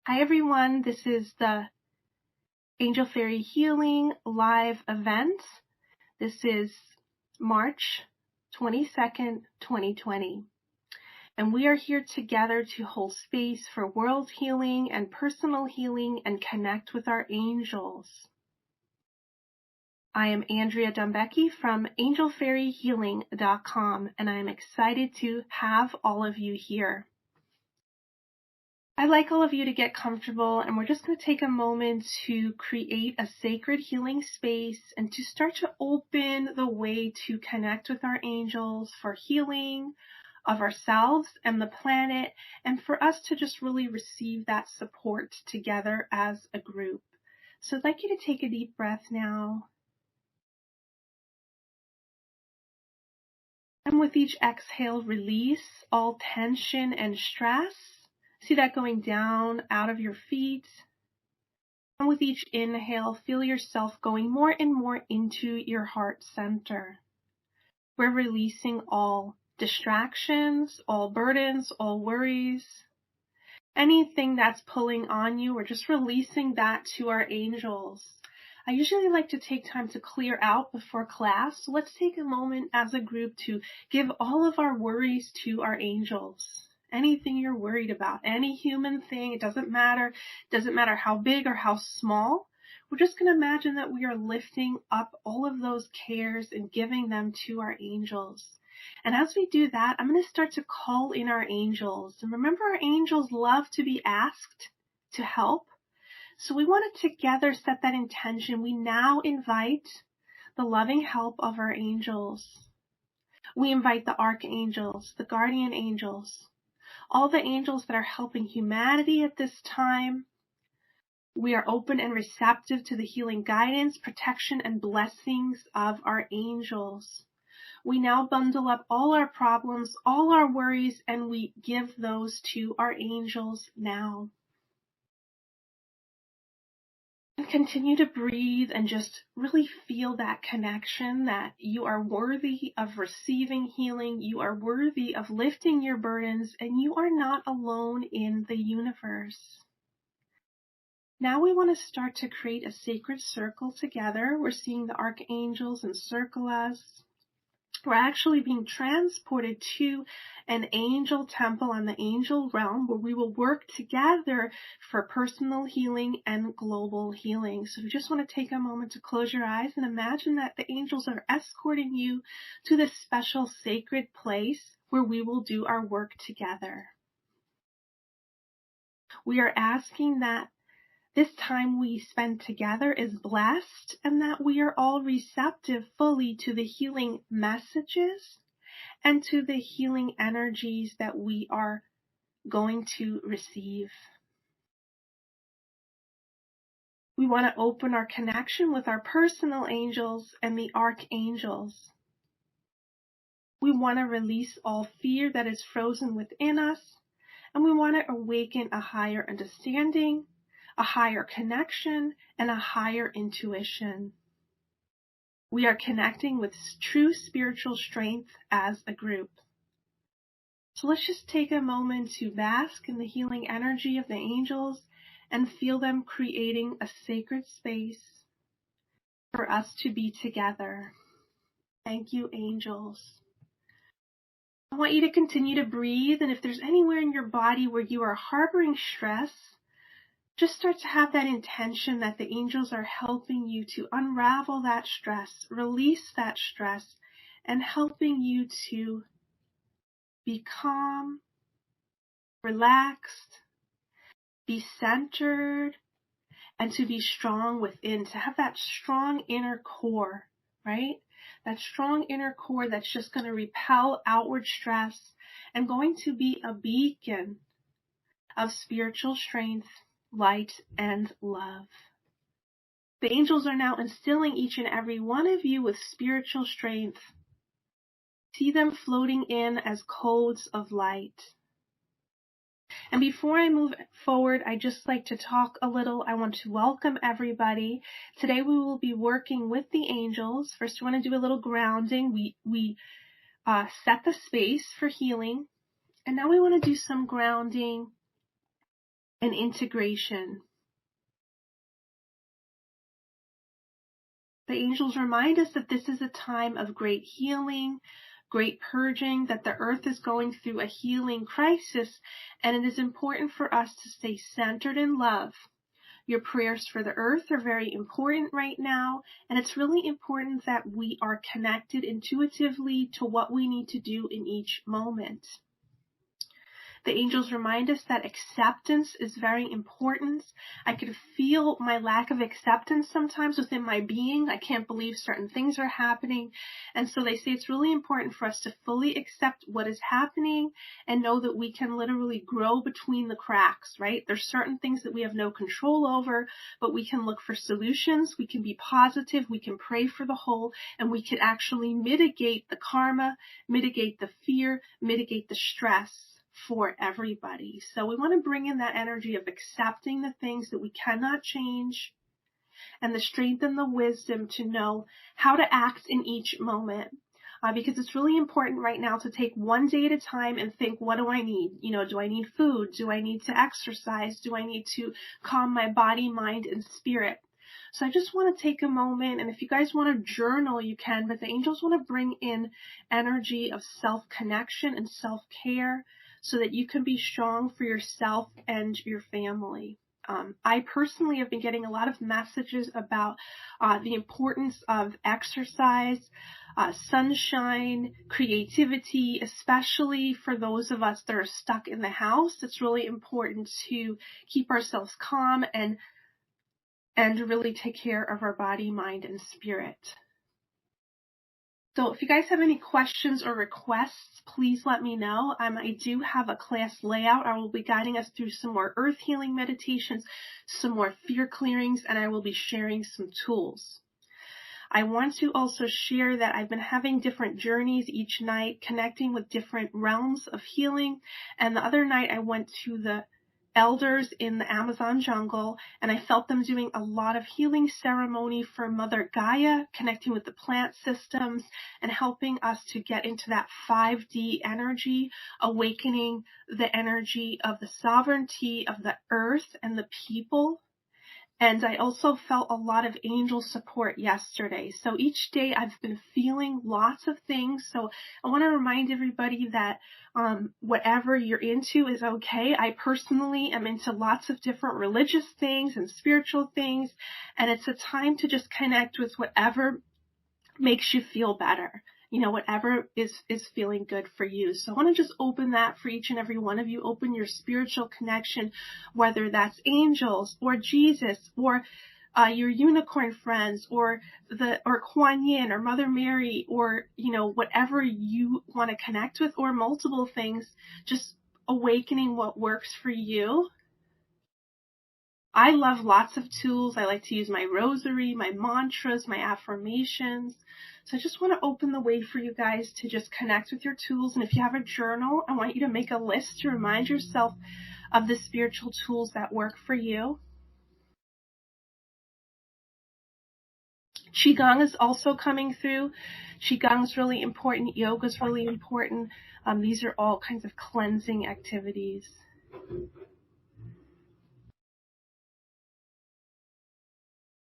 Hi everyone, this is the Angel Fairy Healing live event. This is March 22nd, 2020. And we are here together to hold space for world healing and personal healing and connect with our angels. I am Andrea Dombecki from angelfairyhealing.com, and I am excited to have all of you here. I'd like all of you to get comfortable, and we're just going to take a moment to create a sacred healing space and to start to open the way to connect with our angels for healing of ourselves and the planet, and for us to just really receive that support together as a group. So I'd like you to take a deep breath now. And with each exhale, release all tension and stress. See that going down out of your feet. And with each inhale, feel yourself going more and more into your heart center. We're releasing all distractions, all burdens, all worries. Anything that's pulling on you, we're just releasing that to our angels. I usually like to take time to clear out before class, so let's take a moment as a group to give all of our worries to our angels. Anything you're worried about, any human thing, it doesn't matter how big or how small. We're just going to imagine that we are lifting up all of those cares and giving them to our angels. And as we do that, I'm going to start to call in our angels. And remember, our angels love to be asked to help. So we want to together set that intention. We now invite the loving help of our angels. We invite the archangels, the guardian angels, all the angels that are helping humanity at this time. We are open and receptive to the healing guidance, protection, and blessings of our angels. We now bundle up all our problems, all our worries, and we give those to our angels now. And continue to breathe and just really feel that connection that you are worthy of receiving healing, you are worthy of lifting your burdens, and you are not alone in the universe. Now we want to start to create a sacred circle together. We're seeing the archangels encircle us. We're actually being transported to an angel temple on the angel realm where we will work together for personal healing and global healing. So we just want to take a moment to close your eyes and imagine that the angels are escorting you to this special sacred place where we will do our work together. We are asking that this time we spend together is blessed and that we are all receptive fully to the healing messages and to the healing energies that we are going to receive. We want to open our connection with our personal angels and the archangels. We want to release all fear that is frozen within us, and we want to awaken a higher understanding, a higher connection, and a higher intuition. We are connecting with true spiritual strength as a group. So let's just take a moment to bask in the healing energy of the angels and feel them creating a sacred space for us to be together. Thank you, angels. I want you to continue to breathe, and if there's anywhere in your body where you are harboring stress, just start to have that intention that the angels are helping you to unravel that stress, release that stress, and helping you to be calm, relaxed, be centered, and to be strong within, to have that strong inner core, right? That strong inner core that's just going to repel outward stress and going to be a beacon of spiritual strength, light, and love. The angels are now instilling each and every one of you with spiritual strength. See them floating in as codes of light. And before I move forward, I'd just like to talk a little. I want to welcome everybody. Today we will be working with the angels. First, we want to do a little grounding. We set the space for healing. And now we want to do some grounding and integration. The angels remind us that this is a time of great healing, great purging, that the earth is going through a healing crisis, and it is important for us to stay centered in love. Your prayers for the earth are very important right now, and it's really important that we are connected intuitively to what we need to do in each moment. The angels remind us that acceptance is very important. I could feel my lack of acceptance sometimes within my being. I can't believe certain things are happening. And so they say it's really important for us to fully accept what is happening and know that we can literally grow between the cracks, right? There's certain things that we have no control over, but we can look for solutions. We can be positive. We can pray for the whole, and we can actually mitigate the karma, mitigate the fear, mitigate the stress for everybody. So we want to bring in that energy of accepting the things that we cannot change and the strength and the wisdom to know how to act in each moment. Because it's really important right now to take one day at a time and think, what do I need? Do I need food? Do I need to exercise? Do I need to calm my body, mind, and spirit? So I just want to take a moment, and if you guys want to journal, you can, but the angels want to bring in energy of self-connection and self-care so that you can be strong for yourself and your family. I personally have been getting a lot of messages about the importance of exercise, sunshine, creativity, especially for those of us that are stuck in the house. It's really important to keep ourselves calm and really take care of our body, mind, and spirit. So if you guys have any questions or requests, please let me know. I do have a class layout. I will be guiding us through some more earth healing meditations, some more fear clearings, and I will be sharing some tools. I want to also share that I've been having different journeys each night, connecting with different realms of healing. And the other night I went to the elders in the Amazon jungle, and I felt them doing a lot of healing ceremony for Mother Gaia, connecting with the plant systems and helping us to get into that 5D energy, awakening the energy of the sovereignty of the earth and the people. And I also felt a lot of angel support yesterday. So each day I've been feeling lots of things. So I want to remind everybody that whatever you're into is okay. I personally am into lots of different religious things and spiritual things. And it's a time to just connect with whatever makes you feel better. Whatever is feeling good for you. So I want to just open that for each and every one of you. Open your spiritual connection, whether that's angels or Jesus or your unicorn friends or Kuan Yin or Mother Mary or, whatever you want to connect with, or multiple things, just awakening what works for you. I love lots of tools. I like to use my rosary, my mantras, my affirmations. So I just want to open the way for you guys to just connect with your tools. And if you have a journal, I want you to make a list to remind yourself of the spiritual tools that work for you. Qigong is also coming through. Qigong is really important. Yoga is really important. These are all kinds of cleansing activities.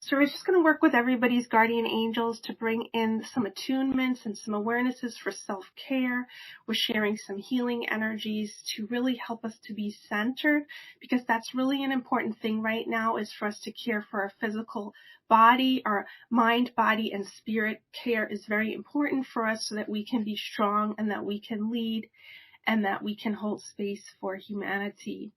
So we're just going to work with everybody's guardian angels to bring in some attunements and some awarenesses for self-care. We're sharing some healing energies to really help us to be centered, because that's really an important thing right now, is for us to care for our physical body. Our mind, body, and spirit care is very important for us so that we can be strong and that we can lead and that we can hold space for humanity.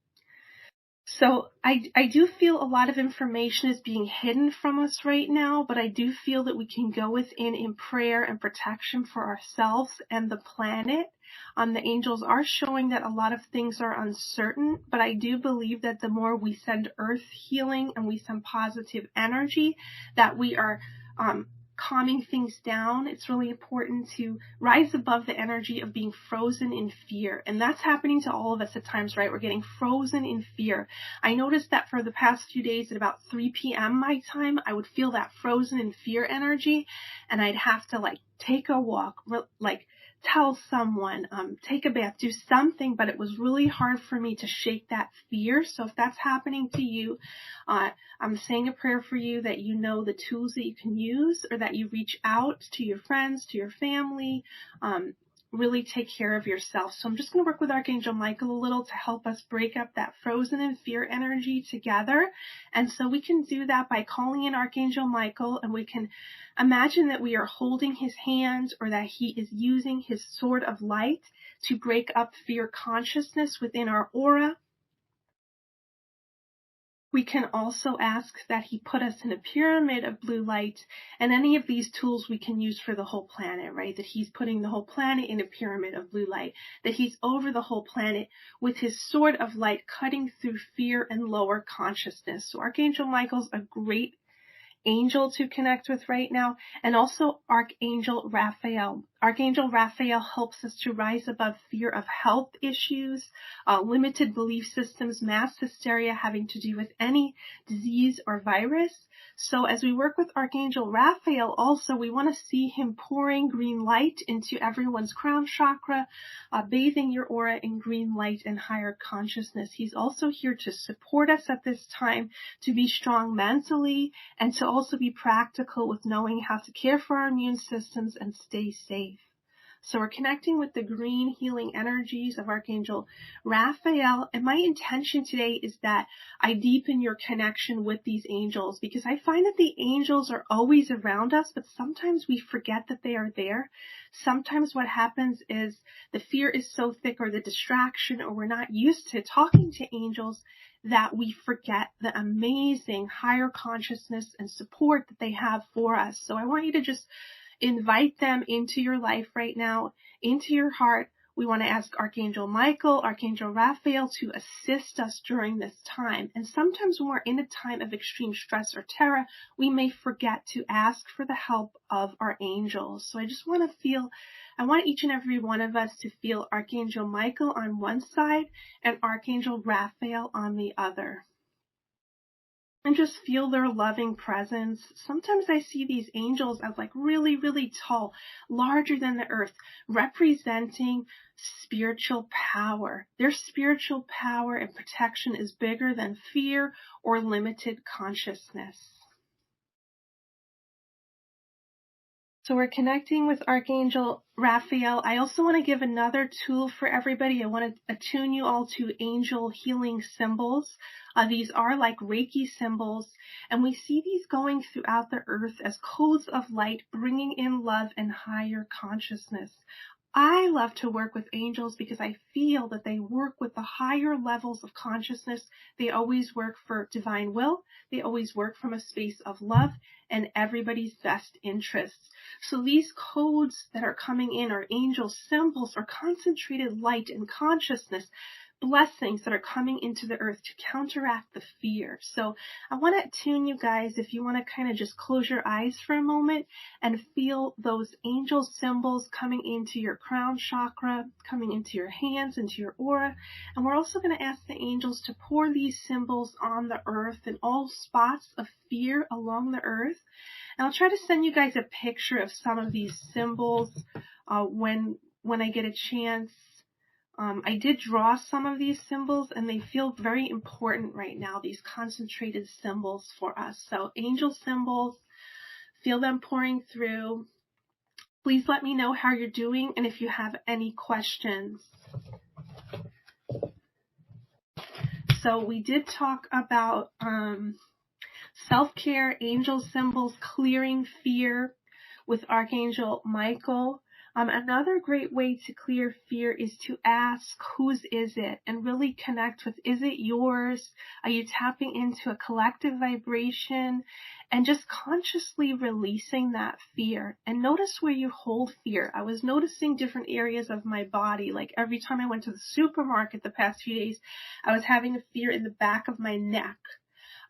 So I do feel a lot of information is being hidden from us right now, but I do feel that we can go within in prayer and protection for ourselves and the planet. The angels are showing that a lot of things are uncertain, but I do believe that the more we send earth healing and we send positive energy, that we are calming things down. It's really important to rise above the energy of being frozen in fear. And that's happening to all of us at times, right? We're getting frozen in fear. I noticed that for the past few days at about 3 p.m. my time, I would feel that frozen in fear energy, and I'd have to take a walk, tell someone, take a bath, do something, but it was really hard for me to shake that fear. So if that's happening to you, I'm saying a prayer for you that you know the tools that you can use, or that you reach out to your friends, to your family, really take care of yourself. So I'm just going to work with Archangel Michael a little to help us break up that frozen and fear energy together. And so we can do that by calling in Archangel Michael, and we can imagine that we are holding his hand, or that he is using his sword of light to break up fear consciousness within our aura. We can also ask that he put us in a pyramid of blue light, and any of these tools we can use for the whole planet, right? That he's putting the whole planet in a pyramid of blue light, that he's over the whole planet with his sword of light cutting through fear and lower consciousness. So Archangel Michael's a great angel to connect with right now, and also Archangel Raphael. Archangel Raphael helps us to rise above fear of health issues, limited belief systems, mass hysteria having to do with any disease or virus. So as we work with Archangel Raphael, also we want to see him pouring green light into everyone's crown chakra, bathing your aura in green light and higher consciousness. He's also here to support us at this time, to be strong mentally, and to also be practical with knowing how to care for our immune systems and stay safe. So we're connecting with the green healing energies of Archangel Raphael. And my intention today is that I deepen your connection with these angels, because I find that the angels are always around us, but sometimes we forget that they are there. Sometimes what happens is the fear is so thick, or the distraction, or we're not used to talking to angels, that we forget the amazing higher consciousness and support that they have for us. So I want you to just invite them into your life right now, into your heart. We want to ask Archangel Michael, Archangel Raphael to assist us during this time. And sometimes when we're in a time of extreme stress or terror, we may forget to ask for the help of our angels. So I want each and every one of us to feel Archangel Michael on one side and Archangel Raphael on the other, and just feel their loving presence. Sometimes I see these angels as like really, really tall, larger than the earth, representing spiritual power. Their spiritual power and protection is bigger than fear or limited consciousness. So we're connecting with Archangel Raphael. I also want to give another tool for everybody. I want to attune you all to angel healing symbols. These are like Reiki symbols, and we see these going throughout the earth as codes of light, bringing in love and higher consciousness. I love to work with angels because I feel that they work with the higher levels of consciousness. They always work for divine will. They always work from a space of love and everybody's best interests. So these codes that are coming in are angel symbols, or concentrated light and consciousness, blessings that are coming into the earth to counteract the fear. So I want to attune you guys, if you want to kind of just close your eyes for a moment and feel those angel symbols coming into your crown chakra, coming into your hands, into your aura. And we're also going to ask the angels to pour these symbols on the earth in all spots of fear along the earth. And I'll try to send you guys a picture of some of these symbols when I get a chance. I did draw some of these symbols, and they feel very important right now, these concentrated symbols for us. So angel symbols, feel them pouring through. Please let me know how you're doing and if you have any questions. So we did talk about self-care, angel symbols, clearing fear with Archangel Michael. Another great way to clear fear is to ask, whose is it? And really connect with, is it yours? Are you tapping into a collective vibration? And just consciously releasing that fear. And notice where you hold fear. I was noticing different areas of my body. Like every time I went to the supermarket the past few days, I was having a fear in the back of my neck.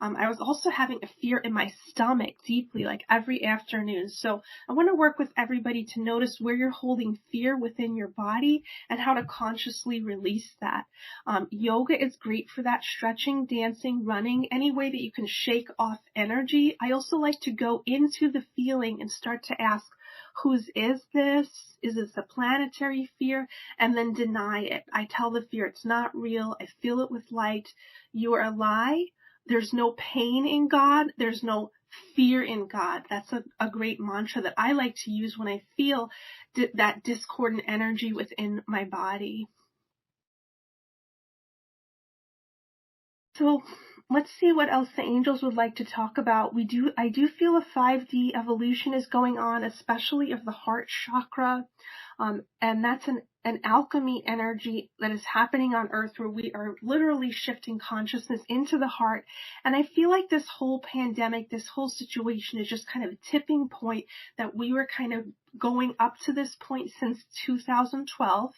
I was also having a fear in my stomach deeply, like every afternoon. So I want to work with everybody to notice where you're holding fear within your body and how to consciously release that. Yoga is great for that. Stretching, dancing, running, any way that you can shake off energy. I also like to go into the feeling and start to ask, whose is this? Is this a planetary fear? And then deny it. I tell the fear it's not real. I feel it with light. You are a lie. There's no pain in God. There's no fear in God. That's a great mantra that I like to use when I feel that discordant energy within my body. So let's see what else the angels would like to talk about. I do feel a 5D evolution is going on, especially of the heart chakra. And that's an alchemy energy that is happening on earth where we are literally shifting consciousness into the heart. And I feel like this whole pandemic, this whole situation is just kind of a tipping point that we were kind of going up to this point since 2012.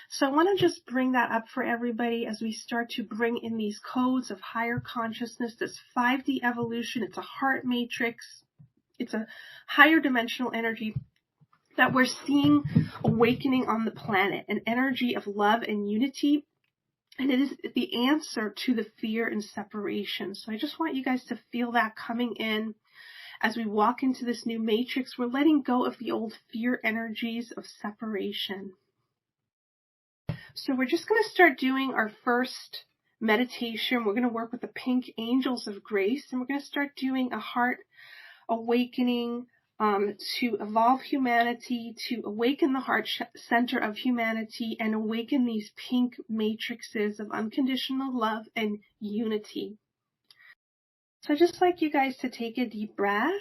So I want to just bring that up for everybody as we start to bring in these codes of higher consciousness, this 5D evolution. It's a heart matrix. It's a higher dimensional energy that we're seeing awakening on the planet, an energy of love and unity. And it is the answer to the fear and separation. So I just want you guys to feel that coming in as we walk into this new matrix. We're letting go of the old fear energies of separation. So we're just going to start doing our first meditation. We're going to work with the pink angels of grace, and we're going to start doing a heart awakening to evolve humanity, to awaken the heart center of humanity, and awaken these pink matrices of unconditional love and unity. So I'd just like you guys to take a deep breath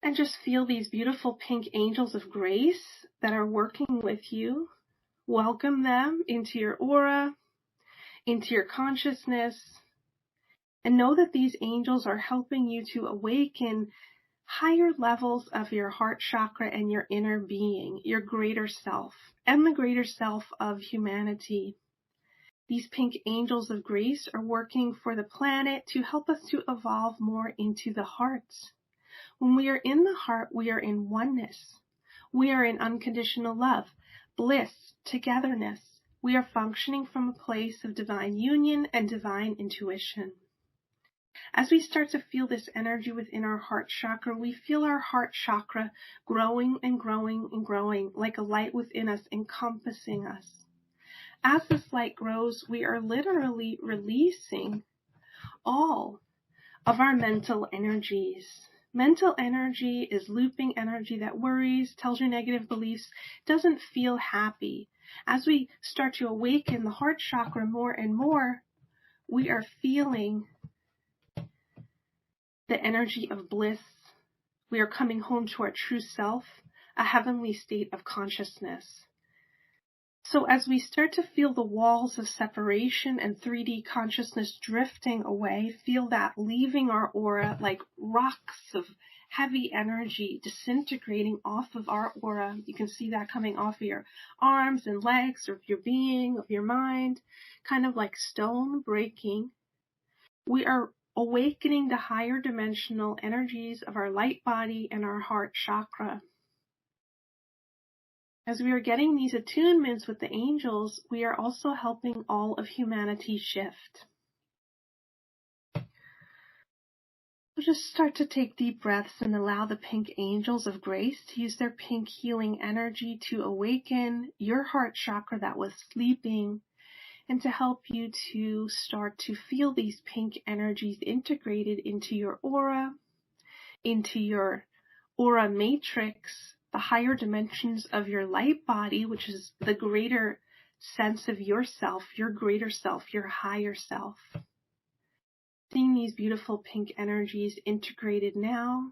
and just feel these beautiful pink angels of grace that are working with you. Welcome them into your aura, into your consciousness, and know that these angels are helping you to awaken higher levels of your heart chakra and your inner being, your greater self, and the greater self of humanity. These pink angels of grace are working for the planet to help us to evolve more into the heart. When we are in the heart, we are in oneness. We are in unconditional love, bliss, togetherness. We are functioning from a place of divine union and divine intuition. As we start to feel this energy within our heart chakra, we feel our heart chakra growing and growing and growing like a light within us, encompassing us. As this light grows, we are literally releasing all of our mental energies. Mental energy is looping energy that worries, tells you negative beliefs, doesn't feel happy. As we start to awaken the heart chakra more and more, we are feeling the energy of bliss. We are coming home to our true self, a heavenly state of consciousness. So as we start to feel the walls of separation and 3D consciousness drifting away, feel that leaving our aura like rocks of heavy energy disintegrating off of our aura. You can see that coming off of your arms and legs, or of your being, of your mind, kind of like stone breaking. We are awakening the higher dimensional energies of our light body and our heart chakra. As we are getting these attunements with the angels, we are also helping all of humanity shift. So just start to take deep breaths and allow the pink angels of grace to use their pink healing energy to awaken your heart chakra that was sleeping, and to help you to start to feel these pink energies integrated into your aura, into your aura matrix, the higher dimensions of your light body, which is the greater sense of yourself, your greater self, your higher self. Seeing these beautiful pink energies integrated now.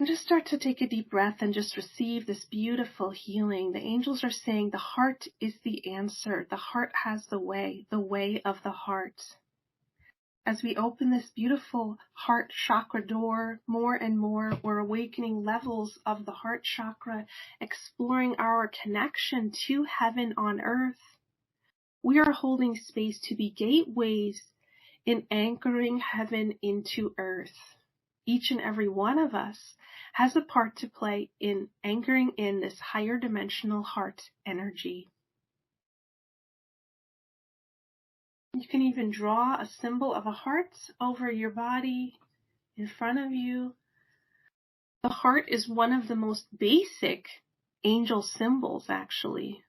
And just start to take a deep breath and just receive this beautiful healing. The angels are saying the heart is the answer. The heart has the way of the heart. As we open this beautiful heart chakra door more and more, we're awakening levels of the heart chakra, exploring our connection to heaven on earth. We are holding space to be gateways in anchoring heaven into earth. Each and every one of us has a part to play in anchoring in this higher dimensional heart energy. You can even draw a symbol of a heart over your body in front of you. The heart is one of the most basic angel symbols, actually.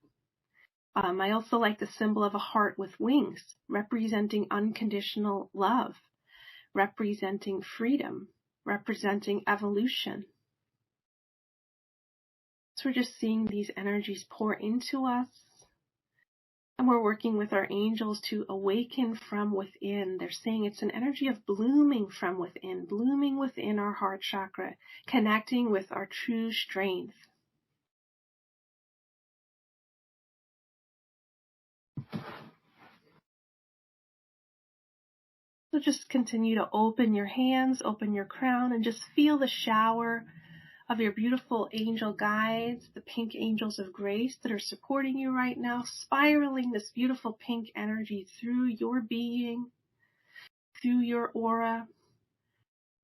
I also like the symbol of a heart with wings, representing unconditional love, representing freedom, representing evolution. So we're just seeing these energies pour into us, and we're working with our angels to awaken from within. They're saying it's an energy of blooming from within, blooming within our heart chakra, connecting with our true strength. So just continue to open your hands, open your crown, and just feel the shower of your beautiful angel guides, the pink angels of grace that are supporting you right now, spiraling this beautiful pink energy through your being, through your aura,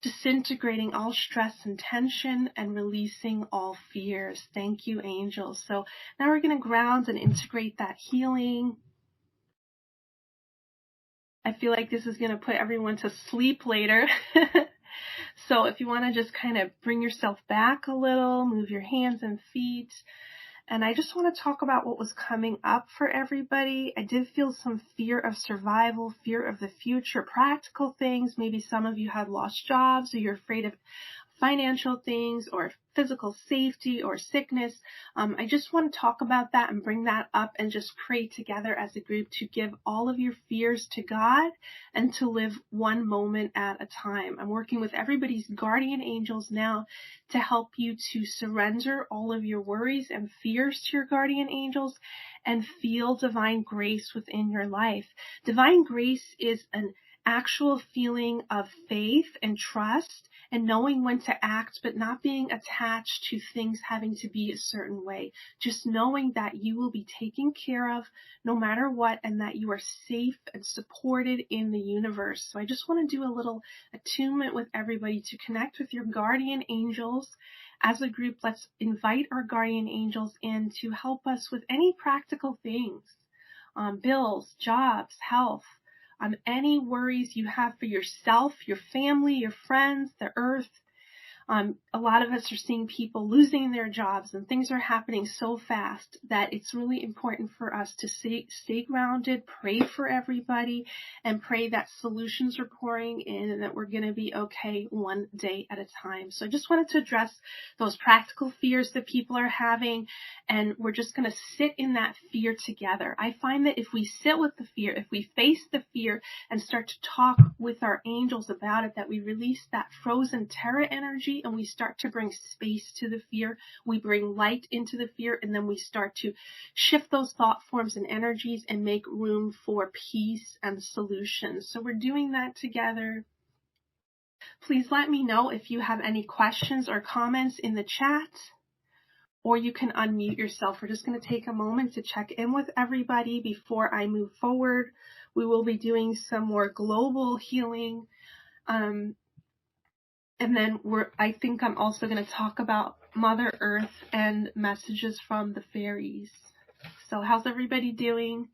disintegrating all stress and tension and releasing all fears. Thank you, angels. So now we're going to ground and integrate that healing. I feel like this is going to put everyone to sleep later. So if you want to just kind of bring yourself back a little, move your hands and feet. And I just want to talk about what was coming up for everybody. I did feel some fear of survival, fear of the future, practical things. Maybe some of you had lost jobs, or you're afraid of financial things or physical safety or sickness. I just want to talk about that and bring that up and just pray together as a group to give all of your fears to God and to live one moment at a time. I'm working with everybody's guardian angels now to help you to surrender all of your worries and fears to your guardian angels and feel divine grace within your life. Divine grace is an actual feeling of faith and trust and knowing when to act, but not being attached to things having to be a certain way. Just knowing that you will be taken care of no matter what, and that you are safe and supported in the universe. So I just want to do a little attunement with everybody to connect with your guardian angels. As a group, let's invite our guardian angels in to help us with any practical things, bills, jobs, health, any worries you have for yourself, your family, your friends, the earth. A lot of us are seeing people losing their jobs, and things are happening so fast that it's really important for us to stay grounded, pray for everybody, and pray that solutions are pouring in and that we're going to be okay one day at a time. So I just wanted to address those practical fears that people are having, and we're just going to sit in that fear together. I find that if we sit with the fear, if we face the fear and start to talk with our angels about it, that we release that frozen terror energy and we start to bring space to the fear. We bring light into the fear, and then we start to shift those thought forms and energies and make room for peace and solutions. So we're doing that together. Please let me know if you have any questions or comments in the chat, or you can unmute yourself. We're just going to take a moment to check in with everybody before I move forward. We will be doing some more global healing. And then I think I'm also going to talk about Mother Earth and messages from the fairies. So how's everybody doing?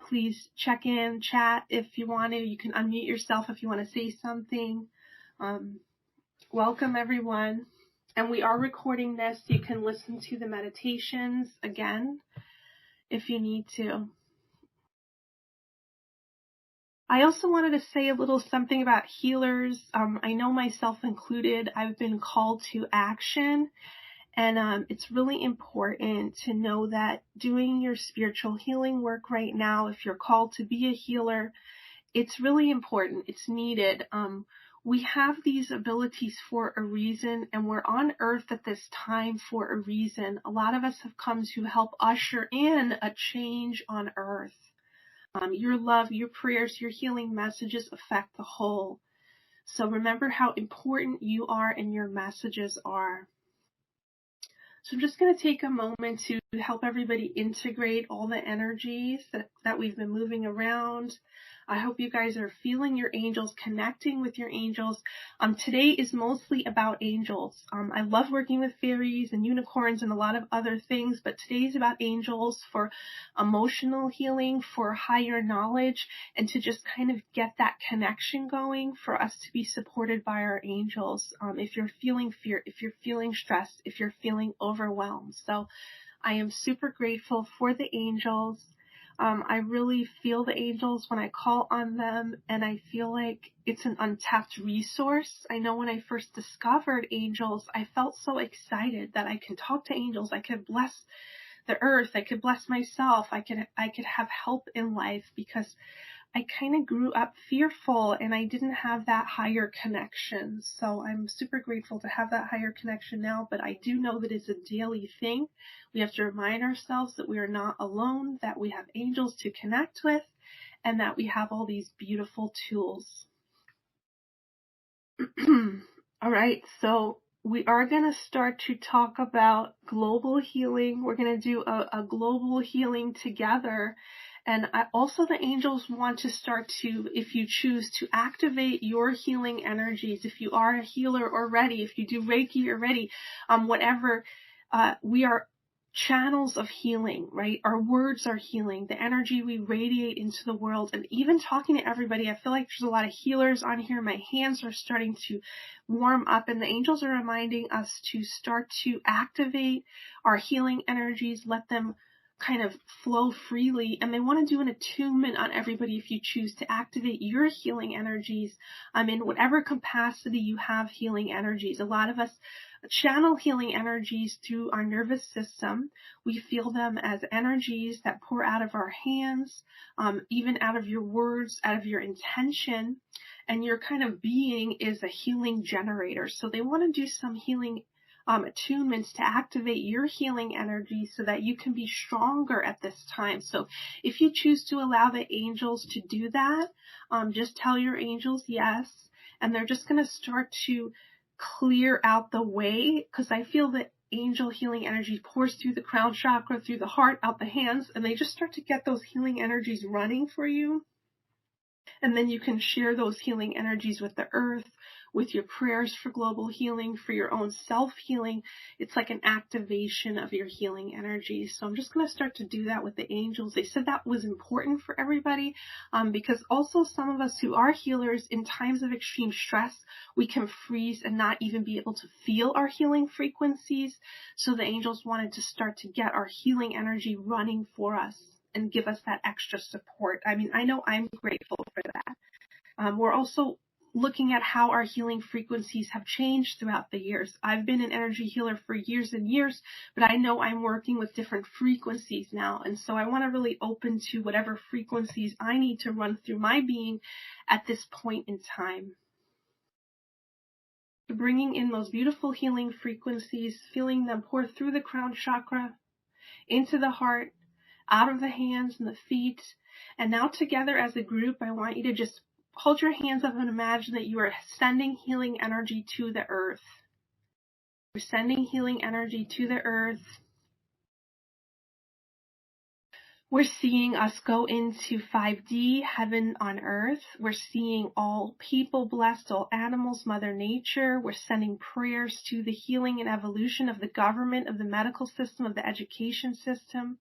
Please check in, chat if you want to. You can unmute yourself if you want to say something. Welcome, everyone. And we are recording this. You can listen to the meditations again if you need to. I also wanted to say a little something about healers. I know myself included, I've been called to action, and it's really important to know that doing your spiritual healing work right now, if you're called to be a healer, it's really important. It's needed. We have these abilities for a reason, and we're on earth at this time for a reason. A lot of us have come to help usher in a change on earth. Your love, your prayers, your healing messages affect the whole. So remember how important you are and your messages are. So I'm just going to take a moment to to help everybody integrate all the energies that we've been moving around. I hope you guys are feeling your angels, connecting with your angels. Today is mostly about angels. I love working with fairies and unicorns and a lot of other things, but today is about angels for emotional healing, for higher knowledge, and to just kind of get that connection going for us to be supported by our angels. If you're feeling fear, if you're feeling stress, if you're feeling overwhelmed. So I am super grateful for the angels. I really feel the angels when I call on them, and I feel like it's an untapped resource. I know when I first discovered angels, I felt so excited that I can talk to angels. I could bless the earth. I could bless myself. I could have help in life, because I kind of grew up fearful and I didn't have that higher connection. So I'm super grateful to have that higher connection now, but I do know that it's a daily thing. We have to remind ourselves that we are not alone, that we have angels to connect with, and that we have all these beautiful tools. All right, so we are going to start to talk about global healing. We're going to do a global healing together. And also the angels want to start to, if you choose to activate your healing energies, if you are a healer already, if you do Reiki already, whatever, we are channels of healing, right? Our words are healing, the energy we radiate into the world, and even talking to everybody. I feel like there's a lot of healers on here. My hands are starting to warm up, and the angels are reminding us to start to activate our healing energies, let them kind of flow freely, and they want to do an attunement on everybody if you choose to activate your healing energies in whatever capacity you have healing energies. A lot of us channel healing energies through our nervous system. We feel them as energies that pour out of our hands, even out of your words, out of your intention, and your kind of being is a healing generator. So they want to do some healing attunements to activate your healing energy so that you can be stronger at this time. So if you choose to allow the angels to do that, just tell your angels yes, and they're just going to start to clear out the way, because I feel that angel healing energy pours through the crown chakra, through the heart, out the hands, and they just start to get those healing energies running for you. And then you can share those healing energies with the earth, with your prayers for global healing, for your own self-healing. It's like an activation of your healing energy. So I'm just going to start to do that with the angels. They said that was important for everybody, because also some of us who are healers, in times of extreme stress, we can freeze and not even be able to feel our healing frequencies. So the angels wanted to start to get our healing energy running for us and give us that extra support. I mean, I know I'm grateful for that. We're also looking at how our healing frequencies have changed throughout the years. I've been an energy healer for years and years, but I know I'm working with different frequencies now. And so I want to really open to whatever frequencies I need to run through my being at this point in time. Bringing in those beautiful healing frequencies, feeling them pour through the crown chakra, into the heart, out of the hands and the feet. And now together as a group, I want you to just hold your hands up and imagine that you are sending healing energy to the earth. You're sending healing energy to the earth. We're seeing us go into 5D, heaven on earth. We're seeing all people blessed, all animals, Mother Nature. We're sending prayers to the healing and evolution of the government, of the medical system, of the education system.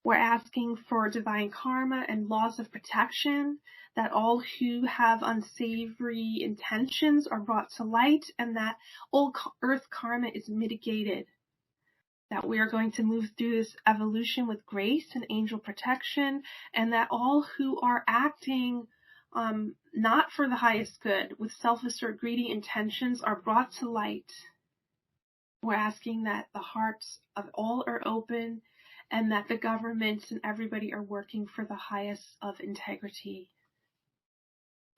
We're asking for divine karma and laws of protection, that all who have unsavory intentions are brought to light, and that all earth karma is mitigated. That we are going to move through this evolution with grace and angel protection, and that all who are acting not for the highest good, with selfish or greedy intentions, are brought to light. We're asking that the hearts of all are open, and that the governments and everybody are working for the highest of integrity.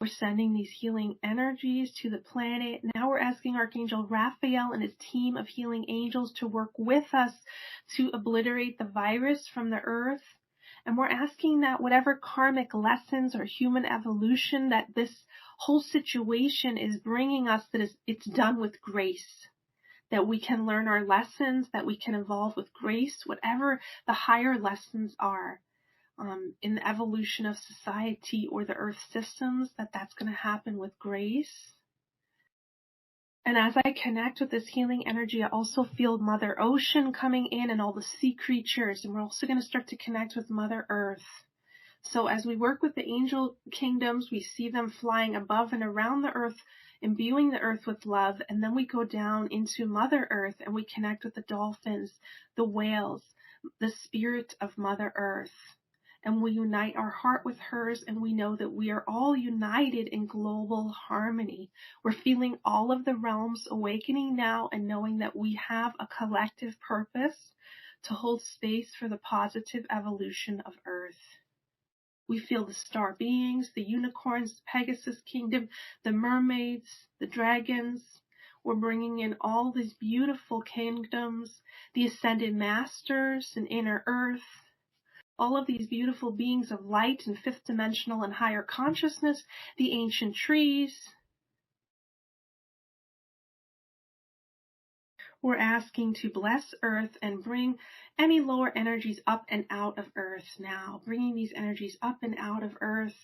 We're sending these healing energies to the planet. Now we're asking Archangel Raphael and his team of healing angels to work with us to obliterate the virus from the earth. And we're asking that whatever karmic lessons or human evolution that this whole situation is bringing us, that it's done with grace. that we can learn our lessons, that we can evolve with grace, whatever the higher lessons are in the evolution of society or the earth systems, that's going to happen with grace. And as I connect with this healing energy, I also feel Mother Ocean coming in and all the sea creatures. And we're also going to start to connect with Mother Earth. So as we work with the angel kingdoms, we see them flying above and around the earth, imbuing the earth with love. And then we go down into Mother Earth and we connect with the dolphins, the whales, the spirit of Mother Earth. And we unite our heart with hers, and we know that we are all united in global harmony. We're feeling all of the realms awakening now and knowing that we have a collective purpose to hold space for the positive evolution of Earth. We feel the star beings, the unicorns, the Pegasus kingdom, the mermaids, the dragons. We're bringing in all these beautiful kingdoms, the ascended masters and inner Earth. All of these beautiful beings of light and fifth dimensional and higher consciousness, the ancient trees. We're asking to bless Earth and bring any lower energies up and out of Earth now. Bringing these energies up and out of Earth.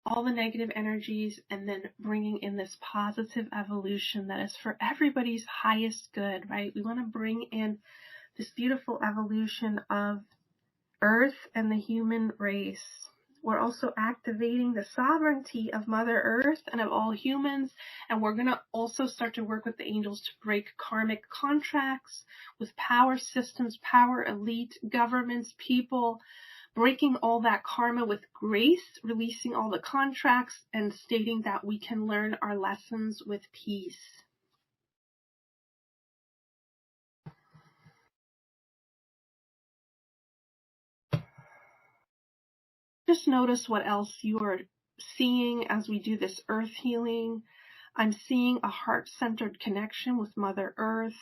All the negative energies, and then bringing in this positive evolution that is for everybody's highest good, right? We want to bring in this beautiful evolution of Earth and the human race. We're also activating the sovereignty of Mother Earth and of all humans, and we're going to also start to work with the angels to break karmic contracts with power systems, power elite, governments, people, breaking all that karma with grace, releasing all the contracts, and stating that we can learn our lessons with peace. Just notice what else you are seeing as we do this earth healing. I'm seeing a heart-centered connection with Mother Earth.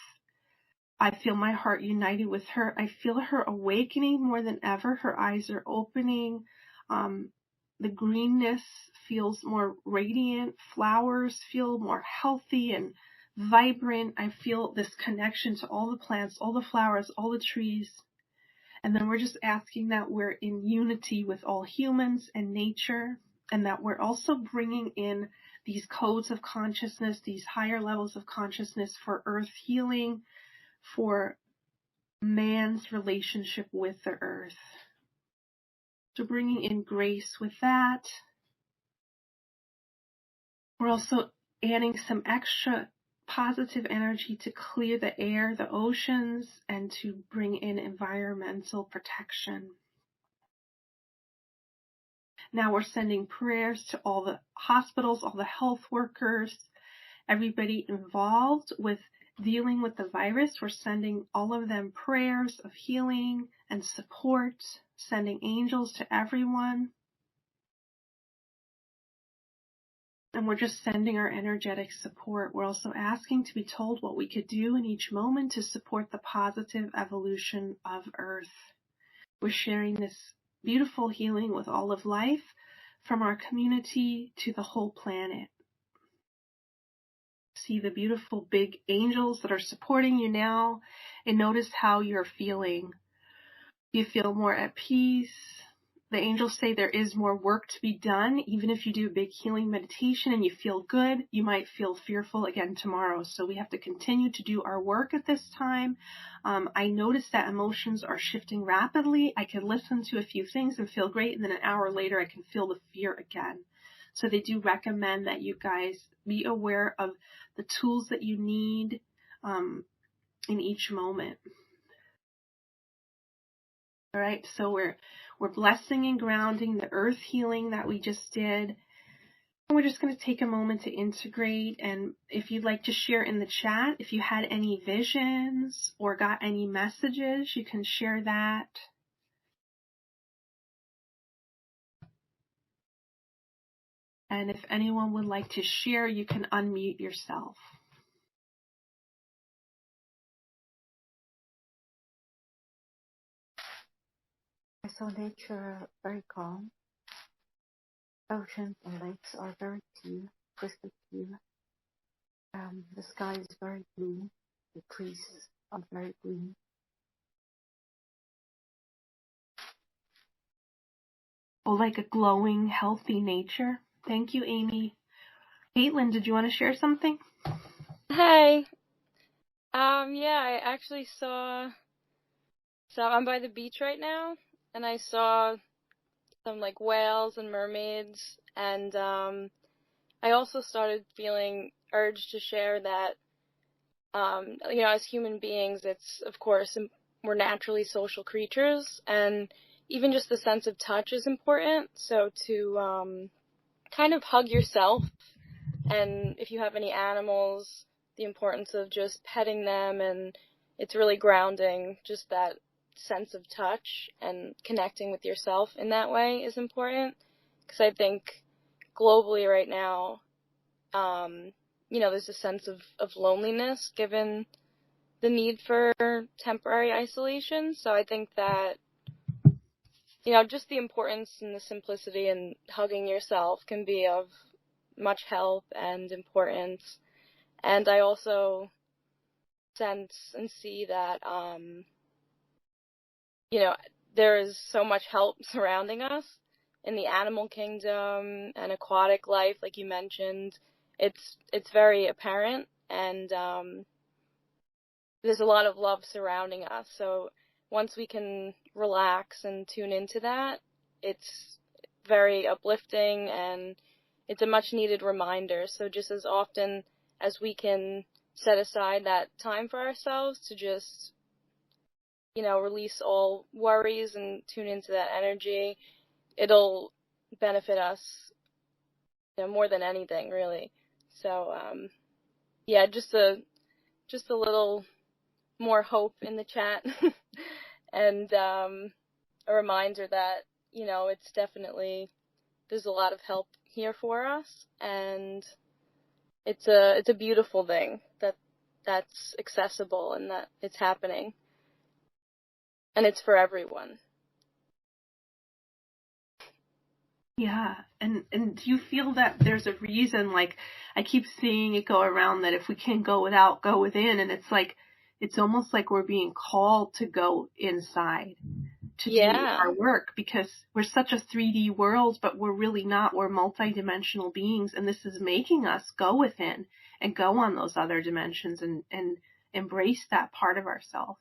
I feel my heart united with her. I feel her awakening more than ever. Her eyes are opening. The greenness feels more radiant. Flowers feel more healthy and vibrant. I feel this connection to all the plants, all the flowers, all the trees. And then we're just asking that we're in unity with all humans and nature, and that we're also bringing in these codes of consciousness, these higher levels of consciousness for earth healing, for man's relationship with the earth. So bringing in grace with that. We're also adding some extra positive energy to clear the air, the oceans, and to bring in environmental protection. Now we're sending prayers to all the hospitals, all the health workers, everybody involved with dealing with the virus. We're sending all of them prayers of healing and support, sending angels to everyone. And we're just sending our energetic support. We're also asking to be told what we could do in each moment to support the positive evolution of Earth. We're sharing this beautiful healing with all of life, from our community to the whole planet. See the beautiful big angels that are supporting you now, and notice how you're feeling. You feel more at peace. The angels say there is more work to be done. Even if you do a big healing meditation and you feel good, you might feel fearful again tomorrow. So we have to continue to do our work at this time. I notice that emotions are shifting rapidly. I can listen to a few things and feel great, and then an hour later I can feel the fear again. So they do recommend that you guys be aware of the tools that you need in each moment. All right, so we're blessing and grounding the earth healing that we just did. And we're just going to take a moment to integrate. And if you'd like to share in the chat, if you had any visions or got any messages, you can share that. And if anyone would like to share, you can unmute yourself. I saw nature very calm. Oceans and lakes are very clear, crystal clear. The sky is very blue. The trees are very green. Oh, like a glowing, healthy nature. Thank you, Amy. Caitlin, did you want to share something? Hey. Yeah, I actually saw, so I'm by the beach right now, and I saw some, like, whales and mermaids, and, I also started feeling urged to share that, as human beings, it's, of course, we're naturally social creatures, and even just the sense of touch is important, so to, kind of hug yourself, and if you have any animals, the importance of just petting them, and it's really grounding. Just that sense of touch and connecting with yourself in that way is important, because I think globally right now, there's a sense of loneliness given the need for temporary isolation. So I think that, just the importance and the simplicity in hugging yourself can be of much help and importance. And I also sense and see that, there is so much help surrounding us in the animal kingdom and aquatic life, like you mentioned. It's very apparent, and there's a lot of love surrounding us. So once we can relax and tune into that, it's very uplifting, and it's a much needed reminder. So just as often as we can set aside that time for ourselves to just, release all worries and tune into that energy, it'll benefit us, more than anything, really. So, yeah, just a little more hope in the chat, and a reminder that, it's definitely, there's a lot of help here for us, and it's a beautiful thing that's accessible and that it's happening, and it's for everyone. Yeah, and do you feel that there's a reason, like, I keep seeing it go around that if we can go without, go within, and it's like, it's almost like we're being called to go inside to do our work, because we're such a 3D world, but we're really not. We're multidimensional beings, and this is making us go within and go on those other dimensions and embrace that part of ourselves.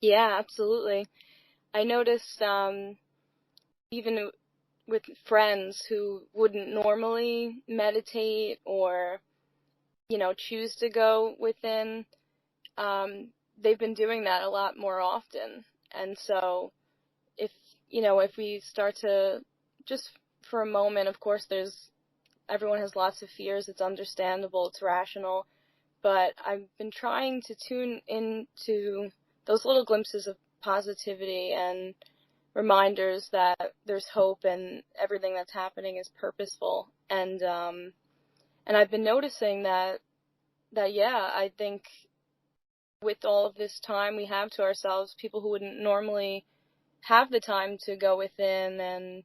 Yeah, absolutely. I noticed, even with friends who wouldn't normally meditate or, choose to go within, they've been doing that a lot more often. And so if we start to just for a moment, of course, everyone has lots of fears. It's understandable. It's rational. But I've been trying to tune into those little glimpses of positivity and reminders that there's hope and everything that's happening is purposeful. And I've been noticing that yeah, I think with all of this time we have to ourselves, people who wouldn't normally have the time to go within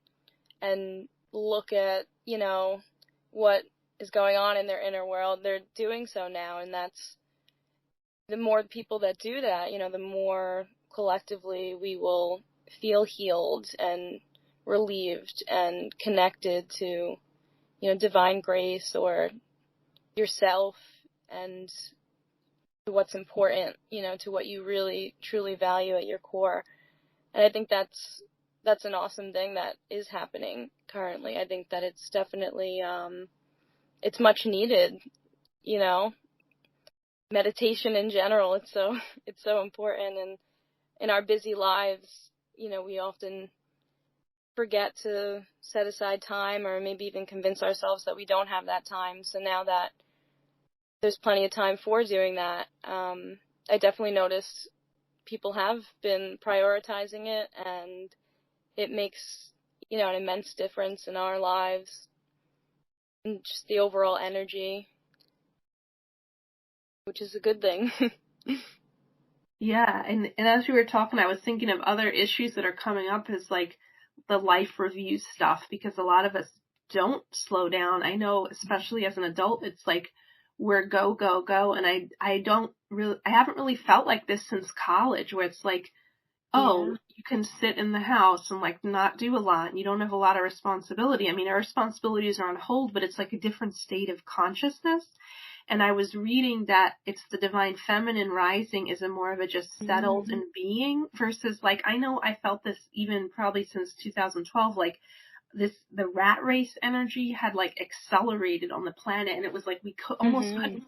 and look at, what is going on in their inner world, they're doing so now. And that's, the more people that do that, the more collectively we will feel healed and relieved and connected to, divine grace or yourself, and to what's important, to what you really truly value at your core. And I think that's an awesome thing that is happening currently. I think that it's definitely, it's much needed, meditation in general. It's so important. And in our busy lives, we often forget to set aside time, or maybe even convince ourselves that we don't have that time. So now that there's plenty of time for doing that, I definitely noticed people have been prioritizing it, and it makes, an immense difference in our lives and just the overall energy, which is a good thing. Yeah, and as you were talking, I was thinking of other issues that are coming up, is like the life review stuff, because a lot of us don't slow down. I know, especially as an adult, it's like we're go, go, go. And I haven't really felt like this since college, where it's like, oh, Yeah. you can sit in the house and like not do a lot and you don't have a lot of responsibility. I mean, our responsibilities are on hold, but it's like a different state of consciousness. And I was reading that it's the divine feminine rising is a more of a just settled in being versus like, I know I felt this even probably since 2012, like the rat race energy had like accelerated on the planet, and it was like we almost couldn't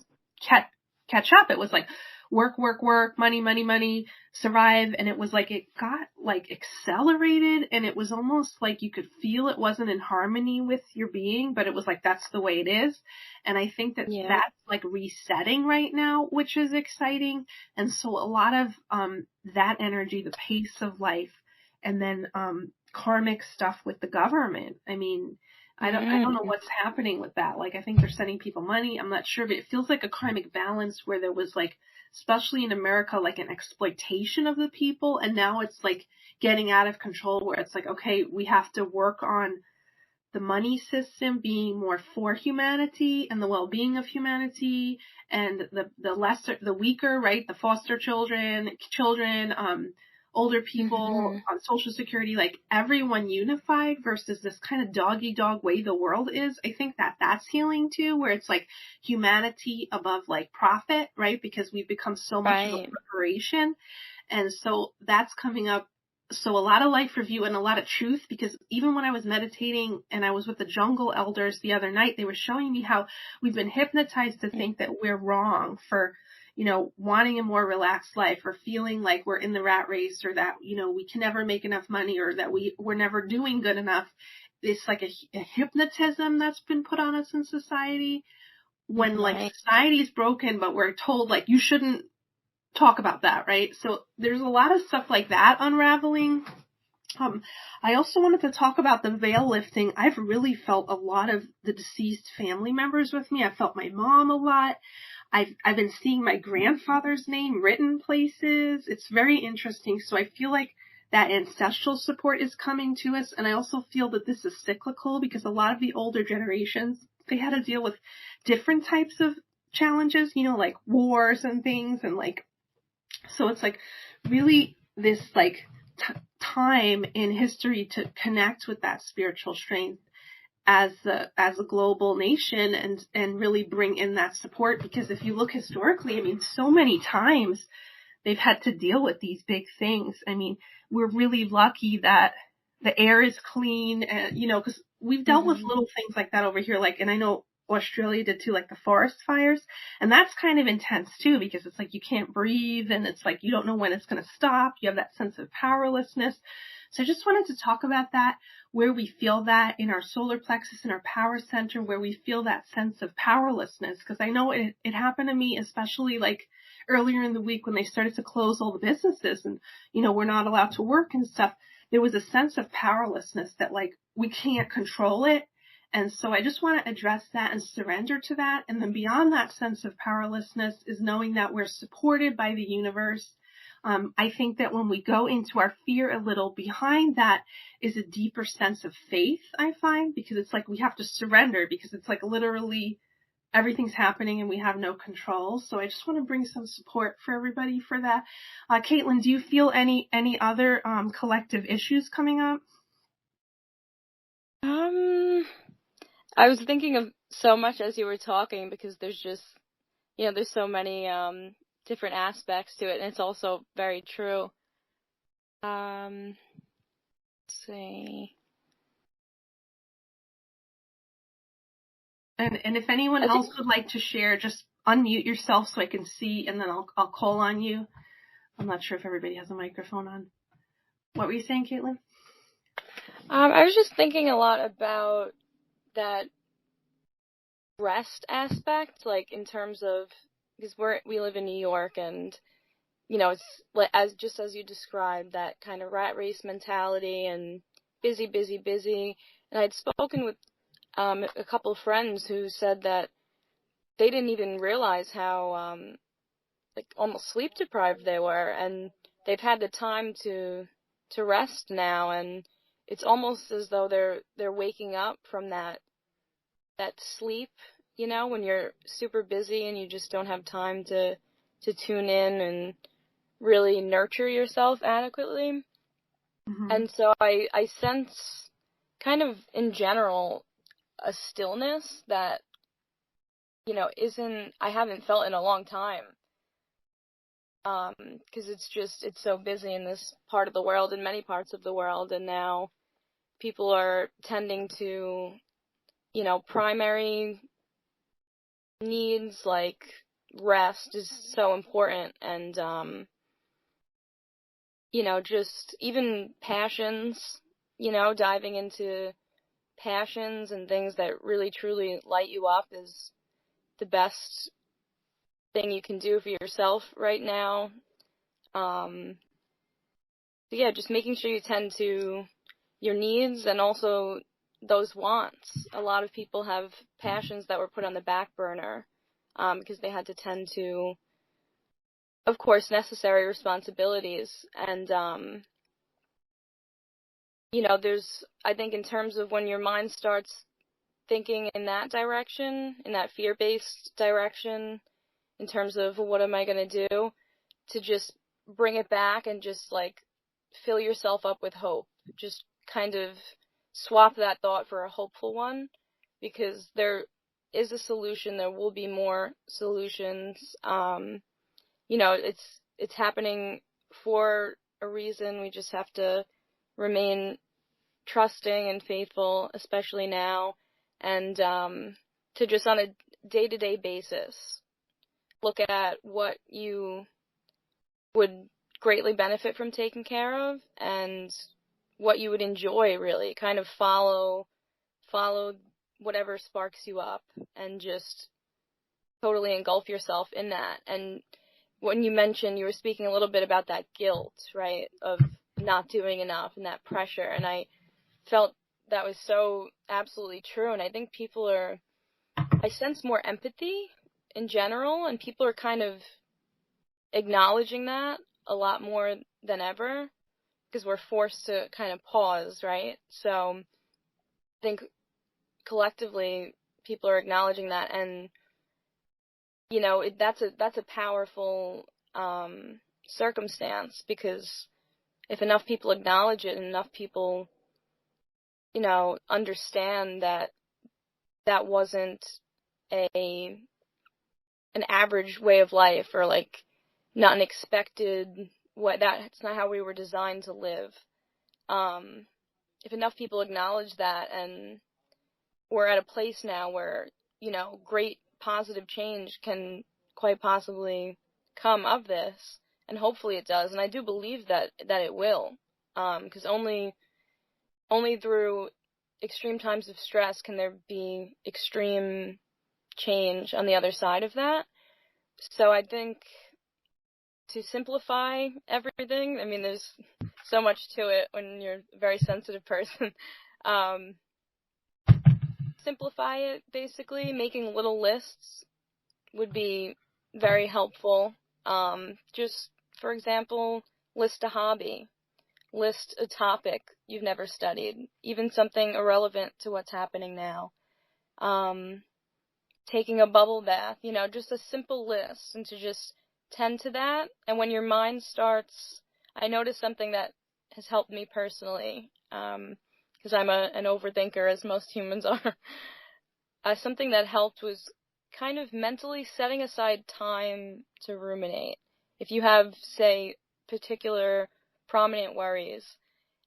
catch up. It was like work, work, work, money, money, money, survive. And it was like, it got like accelerated, and it was almost like you could feel it wasn't in harmony with your being, but it was like, that's the way it is. And I think that that's like resetting right now, which is exciting. And so a lot of, that energy, the pace of life, and then, karmic stuff with the government. I mean, I don't know what's happening with that. Like, I think they're sending people money. I'm not sure, but it feels like a karmic balance where there was like, especially in America, like an exploitation of the people. And now it's like getting out of control where it's like, okay, we have to work on the money system being more for humanity and the well-being of humanity, and the weaker, right? The foster children, older people on Social Security, like everyone unified versus this kind of dog-eat-dog way the world is. I think that that's healing too, where it's like humanity above like profit, right? Because we've become so much of a corporation. And so that's coming up. So a lot of life review and a lot of truth, because even when I was meditating and I was with the jungle elders the other night, they were showing me how we've been hypnotized to think that we're wrong for, wanting a more relaxed life, or feeling like we're in the rat race, or that, we can never make enough money, or that we're never doing good enough. It's like a hypnotism that's been put on us in society, when like society is broken, but we're told like you shouldn't talk about that, right? So there's a lot of stuff like that unraveling. I also wanted to talk about the veil lifting. I've really felt a lot of the deceased family members with me. I felt my mom a lot. I've been seeing my grandfather's name written places. It's very interesting. So I feel like that ancestral support is coming to us. And I also feel that this is cyclical, because a lot of the older generations, they had to deal with different types of challenges, like wars and things, and like, so it's like really this like time in history to connect with that spiritual strength as a global nation, and really bring in that support. Because if you look historically, I mean, so many times they've had to deal with these big things. I mean, we're really lucky that the air is clean, and, because we've dealt with little things like that over here. Like, and I know Australia did too, like the forest fires. And that's kind of intense too, because it's like you can't breathe, and it's like you don't know when it's going to stop. You have that sense of powerlessness. So I just wanted to talk about that, where we feel that in our solar plexus, in our power center, where we feel that sense of powerlessness. Because I know it happened to me, especially like earlier in the week when they started to close all the businesses, and, we're not allowed to work and stuff. There was a sense of powerlessness that like we can't control it. And so I just want to address that and surrender to that. And then beyond that sense of powerlessness is knowing that we're supported by the universe. I think that when we go into our fear a little, behind that is a deeper sense of faith, I find, because it's like we have to surrender, because it's like literally everything's happening and we have no control. So I just want to bring some support for everybody for that. Caitlin, do you feel any other collective issues coming up? I was thinking of so much as you were talking, because there's just, there's so many different aspects to it, and it's also very true. Let's see. And if anyone else would like to share, just unmute yourself so I can see, and then I'll call on you. I'm not sure if everybody has a microphone on. What were you saying, Caitlin? I was just thinking a lot about that rest aspect, like in terms of, because we live in New York, and it's like, as you described, that kind of rat race mentality and busy, busy, busy. And I'd spoken with a couple of friends who said that they didn't even realize how like almost sleep deprived they were, and they've had the time to rest now, and it's almost as though they're waking up from that sleep, when you're super busy and you just don't have time to tune in and really nurture yourself adequately. Mm-hmm. And so I sense kind of in general a stillness that, I haven't felt in a long time. Because it's so busy in this part of the world, in many parts of the world, and now people are tending to, primary needs like rest is so important, and, just even passions, diving into passions and things that really truly light you up is the best thing you can do for yourself right now. So yeah, just making sure you tend to your needs and also those wants. A lot of people have passions that were put on the back burner because they had to tend to, of course, necessary responsibilities. And, I think in terms of when your mind starts thinking in that direction, in that fear-based direction, in terms of what am I going to do, to just bring it back and just like fill yourself up with hope. Just kind of swap that thought for a hopeful one, because there is a solution. There will be more solutions. It's happening for a reason. We just have to remain trusting and faithful, especially now, and to just on a day-to-day basis look at what you would greatly benefit from taking care of and what you would enjoy, really kind of follow whatever sparks you up and just totally engulf yourself in that. And when you mentioned, you were speaking a little bit about that guilt, right, of not doing enough and that pressure, and I felt that was so absolutely true. And I think I sense more empathy in general, and people are kind of acknowledging that a lot more than ever because we're forced to kind of pause, right? So I think collectively people are acknowledging that, and that's a powerful circumstance, because if enough people acknowledge it and enough people understand that that wasn't an average way of life, or like not an expected way, that's not how we were designed to live. If enough people acknowledge that, and we're at a place now where, great positive change can quite possibly come of this, and hopefully it does, and I do believe that it will, because only through extreme times of stress can there be extreme change on the other side of that. So I think to simplify everything, I mean, there's so much to it when you're a very sensitive person. Simplify it, basically. Making little lists would be very helpful. Just, for example, list a hobby. List a topic you've never studied, even something irrelevant to what's happening now. Taking a bubble bath, just a simple list, and to just tend to that. And when your mind starts, I noticed something that has helped me personally, because I'm an overthinker, as most humans are. Something that helped was kind of mentally setting aside time to ruminate. If you have, say, particular prominent worries,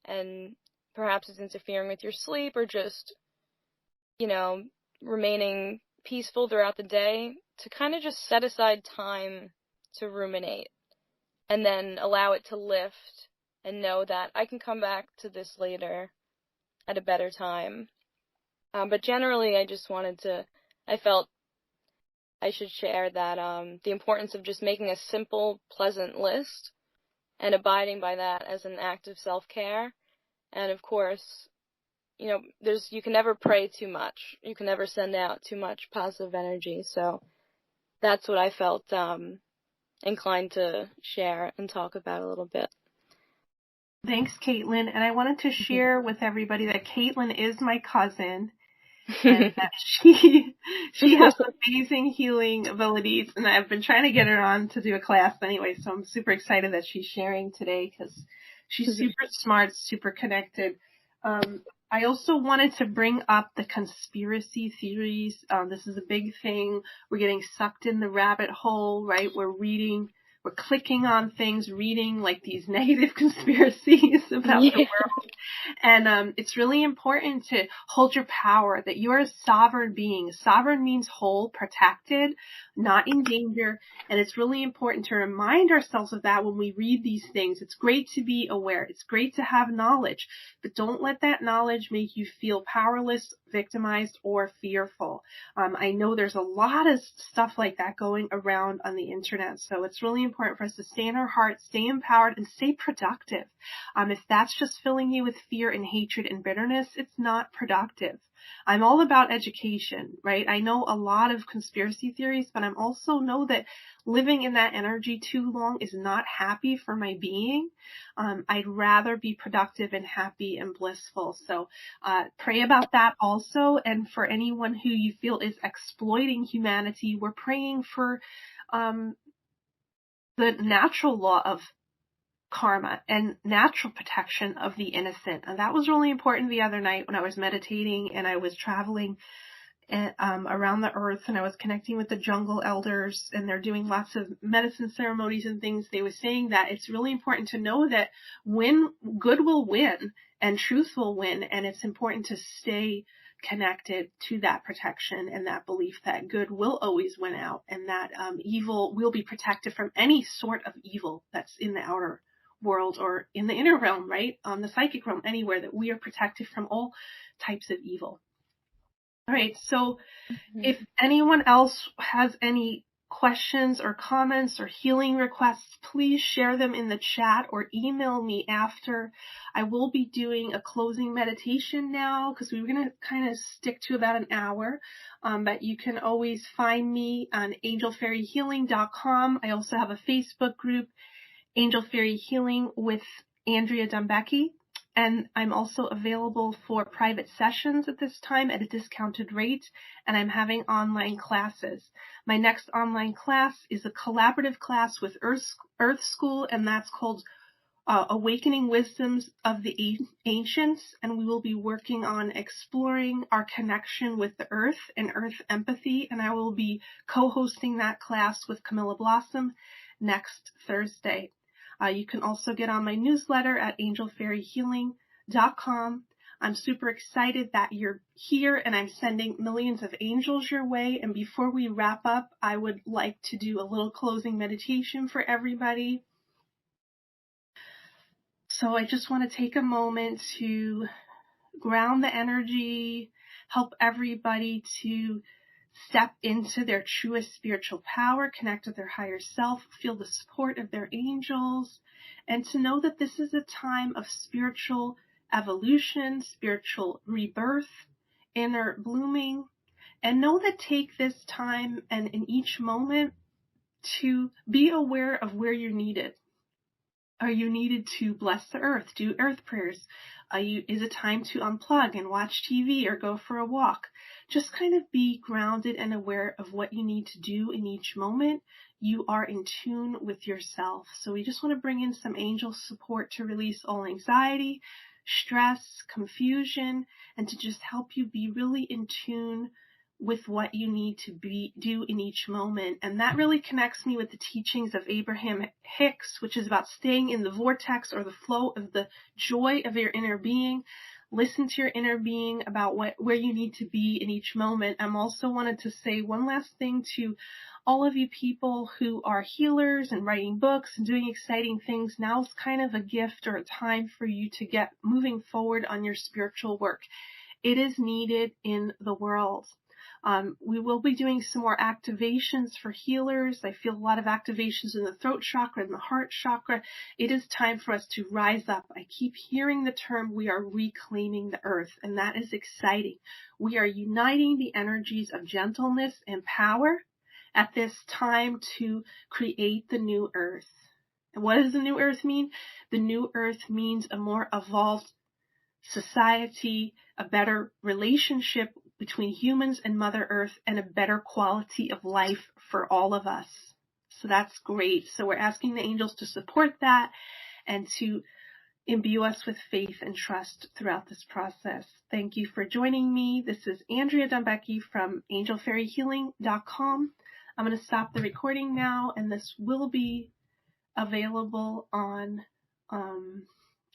and perhaps it's interfering with your sleep, or just, remaining peaceful throughout the day, to kind of just set aside time to ruminate, and then allow it to lift, and know that I can come back to this later at a better time. But generally, I felt I should share that the importance of just making a simple, pleasant list and abiding by that as an act of self-care. And of course, you can never pray too much. You can never send out too much positive energy. So that's what I felt inclined to share and talk about a little bit. Thanks, Caitlin. And I wanted to share with everybody that Caitlin is my cousin, and that She has amazing healing abilities, and I've been trying to get her on to do a class anyway, so I'm super excited that she's sharing today because she's super smart, super connected. I also wanted to bring up the conspiracy theories. This is a big thing. We're getting sucked in the rabbit hole, right? We're clicking on things, reading like these negative conspiracies about the world. And it's really important to hold your power, that you are a sovereign being. Sovereign means whole, protected, not in danger. And it's really important to remind ourselves of that when we read these things. It's great to be aware. It's great to have knowledge, but don't let that knowledge make you feel powerless, victimized, or fearful. I know there's a lot of stuff like that going around on the internet. So it's really important for us to stay in our heart, stay empowered, and stay productive. If that's just filling you with fear and hatred and bitterness, it's not productive. I'm all about education, right? I know a lot of conspiracy theories, but I also know that living in that energy too long is not happy for my being. I'd rather be productive and happy and blissful. So pray about that also. And for anyone who you feel is exploiting humanity, we're praying for the natural law of karma and natural protection of the innocent. And that was really important the other night when I was meditating and I was traveling around the earth, and I was connecting with the jungle elders, and they're doing lots of medicine ceremonies and things. They were saying that it's really important to know that when good will win and truth will win, and it's important to stay connected to that protection and that belief that good will always win out, and that evil will be protected from any sort of evil that's in the outer world or in the inner realm, right? On the psychic realm, anywhere, that we are protected from all types of evil. All right, so if anyone else has any questions or comments or healing requests, please share them in the chat or email me after. I will be doing a closing meditation now because we were going to kind of stick to about an hour, but you can always find me on angelfairyhealing.com. I also have a Facebook group, Angel Fairy Healing with Andrea Dombecki. And I'm also available for private sessions at this time at a discounted rate, and I'm having online classes. My next online class is a collaborative class with Earth School, and that's called Awakening Wisdoms of the Ancients, and we will be working on exploring our connection with the Earth and Earth empathy, and I will be co-hosting that class with Camilla Blossom next Thursday. You can also get on my newsletter at angelfairyhealing.com. I'm super excited that you're here, and I'm sending millions of angels your way. And before we wrap up, I would like to do a little closing meditation for everybody. So I just want to take a moment to ground the energy, help everybody to step into their truest spiritual power, connect with their higher self, feel the support of their angels, and to know that this is a time of spiritual evolution, spiritual rebirth, inner blooming, and know that take this time and in each moment to be aware of where you're needed. Are you needed to bless the earth, do earth prayers? Is it time to unplug and watch TV or go for a walk? Just kind of be grounded and aware of what you need to do in each moment. You are in tune with yourself. So we just want to bring in some angel support to release all anxiety, stress, confusion, and to just help you be really in tune with what you need to do in each moment. And that really connects me with the teachings of Abraham Hicks, which is about staying in the vortex or the flow of the joy of your inner being. Listen to your inner being about where you need to be in each moment. I'm also wanted to say one last thing to all of you people who are healers and writing books and doing exciting things. Now's kind of a gift or a time for you to get moving forward on your spiritual work. It is needed in the world. We will be doing some more activations for healers. I feel a lot of activations in the throat chakra and the heart chakra. It is time for us to rise up. I keep hearing the term, we are reclaiming the earth, and that is exciting. We are uniting the energies of gentleness and power at this time to create the new earth. And what does the new earth mean? The new earth means a more evolved society, a better relationship between humans and Mother Earth and a better quality of life for all of us. So that's great. So we're asking the angels to support that and to imbue us with faith and trust throughout this process. Thank you for joining me. This is Andrea Dombecki from angelfairyhealing.com. I'm going to stop the recording now, and this will be available on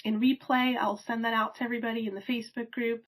in replay. I'll send that out to everybody in the Facebook group.